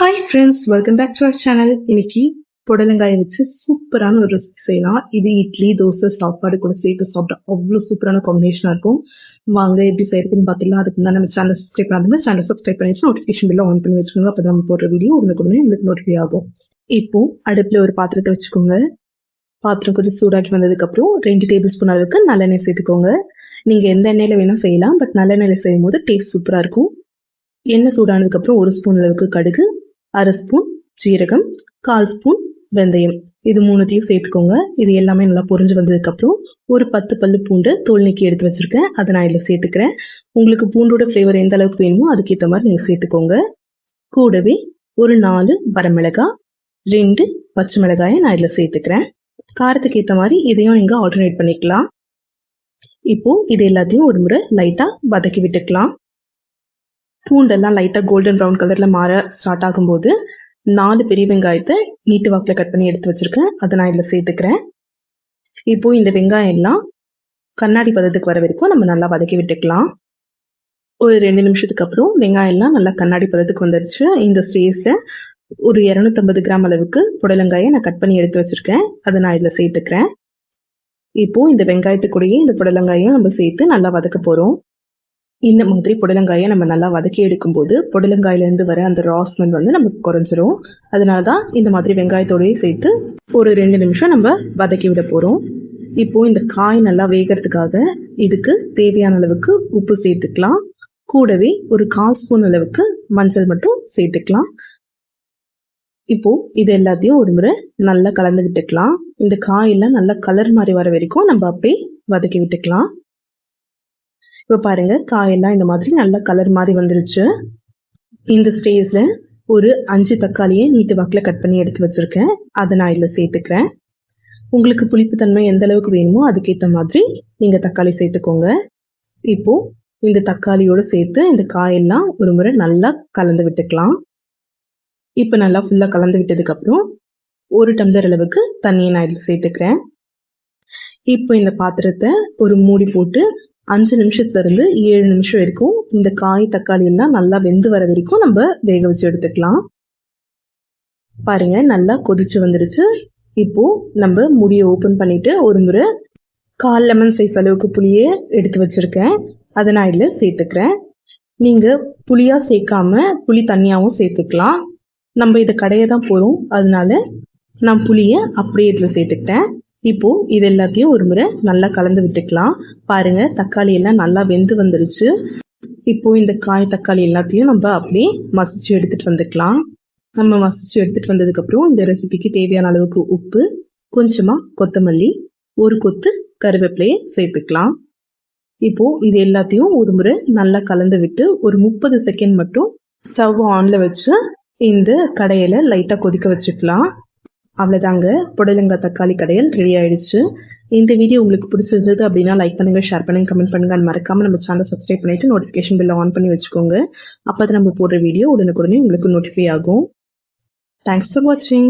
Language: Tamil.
Hi friends, welcome back to our channel. இன்னைக்கு புடலங்காயை வச்சு சூப்பரான ஒரு ரெசிபி செய்யலாம். இது இட்லி, தோசை, சாப்பாடு கூட சேர்த்து சாப்பிட்டா அவ்வளோ சூப்பரான காம்பினேஷனாக இருக்கும். வாங்க எப்படி செய்யறதுன்னு பார்த்துக்கலாம். அதுக்கு முன்னாடி நம்ம சேனல் சப்ஸ்கிரைப் பண்ணாதுங்க, சேனல் சப்ஸ்கிரைப் பண்ணிட்டு நோட்டிஃபிகேஷன் பில்ல ஆன் பண்ணி வச்சுக்கோங்க. அப்போ நம்ம போடுற வீடியோ உங்களுக்கு நோட்டிஃபை ஆகும். இப்போ அடுப்பில் ஒரு பாத்திரத்தை வச்சுக்கோங்க. பாத்திரம் கொஞ்சம் சூடாக்கி வந்ததுக்கப்புறம் 2 டேபிள் ஸ்பூன் அளவுக்கு நல்லெண்ணெய் சேர்த்துக்கோங்க. நீங்கள் எந்த எண்ணெயில் வேணால் செய்யலாம், பட் நல்லெண்ணெயில் செய்யும் போது டேஸ்ட் சூப்பராக இருக்கும். எண்ணெய் சூடானதுக்கப்புறம் 1 ஸ்பூன் அளவுக்கு கடுகு, 1/2 ஸ்பூன் ஜீரகம், 1/4 ஸ்பூன் வெந்தயம், இது 3த்தையும் சேர்த்துக்கோங்க. இது எல்லாமே நல்லா பொரிஞ்சு வந்ததுக்கப்புறம் ஒரு 10 பல்லு பூண்டு தோல் நீக்கி எடுத்து வச்சிருக்கேன், அதை நான் இதில் சேர்த்துக்கிறேன். உங்களுக்கு பூண்டோட ஃப்ளேவர் எந்த அளவுக்கு வேணுமோ அதுக்கேற்ற மாதிரி நீங்கள் சேர்த்துக்கோங்க. கூடவே ஒரு 4 வரமிளகாய், 2 பச்சை மிளகாயை நான் இதில் சேர்த்துக்கிறேன். காரத்துக்கு ஏற்ற மாதிரி இதையும் நீங்கள் ஆல்டர்னேட் பண்ணிக்கலாம். இப்போ இது எல்லாத்தையும் ஒரு முறை லைட்டாக வதக்கி விட்டுக்கலாம். பூண்டெல்லாம் லைட்டாக கோல்டன் ப்ரௌன் கலரில் மாற ஸ்டார்ட் ஆகும்போது 4 பெரிய வெங்காயத்தை நீட்டு வாக்கில் கட் பண்ணி எடுத்து வச்சுருக்கேன், அதை நான் இதில் சேர்த்துக்கிறேன். இப்போது இந்த வெங்காயம் எல்லாம் கண்ணாடி பதத்துக்கு வர வரைக்கும் நம்ம நல்லா வதக்கி விட்டுக்கலாம். ஒரு 2 நிமிஷத்துக்கு அப்புறம் வெங்காயம் எல்லாம் நல்லா கண்ணாடி பதத்துக்கு வந்துருச்சு. இந்த ஸ்டேஜில் ஒரு 250 கிராம் அளவுக்கு புடலங்காயை நான் கட் பண்ணி எடுத்து வச்சுருக்கேன், அதை நான் இதில் சேர்த்துக்கிறேன். இப்போது இந்த வெங்காயத்துக்கூடயே இந்த புடலங்காயும் நம்ம சேர்த்து நல்லா வதக்க போகிறோம். இந்த மாதிரி புடலங்காயை நம்ம நல்லா வதக்கி எடுக்கும்போது புடலங்காயிலேருந்து வர அந்த ரா ஸ்மெல் வந்து நமக்கு குறைஞ்சிரும். அதனால தான் இந்த மாதிரி வெங்காயத்தோடய சேர்த்து ஒரு 2 நிமிஷம் நம்ம வதக்கி விட போகிறோம். இப்போது இந்த காய் நல்லா வேகிறதுக்காக இதுக்கு தேவையான அளவுக்கு உப்பு சேர்த்துக்கலாம். கூடவே ஒரு 1/4 ஸ்பூன் அளவுக்கு மஞ்சள் மட்டும் சேர்த்துக்கலாம். இப்போது இது எல்லாத்தையும் ஒரு முறை நல்லா கலந்து விட்டுக்கலாம். இந்த காயெல்லாம் நல்லா கலர் மாதிரி வர வரைக்கும் நம்ம அப்படியே வதக்கி விட்டுக்கலாம். இப்போ பாருங்க, காயெல்லாம் இந்த மாதிரி நல்ல கலர் மாதிரி வந்துருச்சு. இந்த ஸ்டேஜில் ஒரு 5 தக்காளியை நீட்டு வாக்கில் கட் பண்ணி எடுத்து வச்சுருக்கேன், அதை நான் இதில் சேர்த்துக்கிறேன். உங்களுக்கு புளிப்புத்தன்மை எந்த அளவுக்கு வேணுமோ அதுக்கேற்ற மாதிரி நீங்கள் தக்காளி சேர்த்துக்கோங்க. இப்போது இந்த தக்காளியோடு சேர்த்து இந்த காயெல்லாம் ஒரு முறை நல்லா கலந்து விட்டுக்கலாம். இப்போ நல்லா ஃபுல்லாக கலந்து விட்டதுக்கப்புறம் 1 டம்ளர் அளவுக்கு தண்ணியை நான் இதில் சேர்த்துக்கிறேன். இப்போ இந்த பாத்திரத்தை ஒரு மூடி போட்டு 5 நிமிஷத்துலேருந்து 7 நிமிஷம் வரைக்கும் இந்த காய் தக்காளி எல்லாம் நல்லா வெந்து வர வரைக்கும் நம்ம வேக வச்சு எடுத்துக்கலாம். பாருங்க, நல்லா கொதிச்சு வந்துடுச்சு. இப்போது நம்ம மூடியை ஓப்பன் பண்ணிவிட்டு ஒரு முறை 1/4 லெமன் சைஸ் அளவுக்கு புளியை எடுத்து வச்சுருக்கேன், அதை நான் இதில் சேர்த்துக்கிறேன். நீங்கள் புளியாக சேர்க்காம புளி தண்ணியாகவும் சேர்த்துக்கலாம். நம்ம இதை கடைய தான் போகிறோம், அதனால நான் புளியை அப்படியே இதில் சேர்த்துக்கிட்டேன். இப்போது இது எல்லாத்தையும் ஒரு முறை நல்லா கலந்து விட்டுக்கலாம். பாருங்கள், தக்காளி எல்லாம் நல்லா வெந்து வந்துடுச்சு. இப்போது இந்த காய் தக்காளி எல்லாத்தையும் நம்ம அப்படியே மசிச்சு எடுத்துகிட்டு வந்துக்கலாம். நம்ம மசிச்சு எடுத்துகிட்டு வந்ததுக்கப்புறம் இந்த ரெசிபிக்கு தேவையான அளவுக்கு உப்பு, கொஞ்சமாக கொத்தமல்லி, ஒரு கொத்து கருவேப்பிலையை சேர்த்துக்கலாம். இப்போது இது எல்லாத்தையும் ஒரு முறை நல்லா கலந்து விட்டு ஒரு 30 செகண்ட் மட்டும் ஸ்டவ் ஆனில் வச்சு இந்த கடையில் லைட்டாக கொதிக்க வச்சுக்கலாம். அவ்வளோதாங்க, புடலங்காய் தக்காளி கடையல் ரெடி ஆகிடுச்சு. இந்த வீடியோ உங்களுக்கு பிடிச்சிருந்தது அப்படின்னா லைக் பண்ணுங்கள், ஷேர் பண்ணுங்கள், கமெண்ட் பண்ணுங்கள். அது மறக்காமல் நம்ம சேனலை சப்ஸ்கிரைப் பண்ணிவிட்டு நோட்டிஃபிகேஷன் பில்லை ஆன் பண்ணி வச்சுக்கோங்க. அப்போ தான் நம்ம போடுற வீடியோ உடனுக்குடனே உங்களுக்கு நோட்டிஃபை ஆகும். தேங்க்ஸ் ஃபார் வாட்சிங்.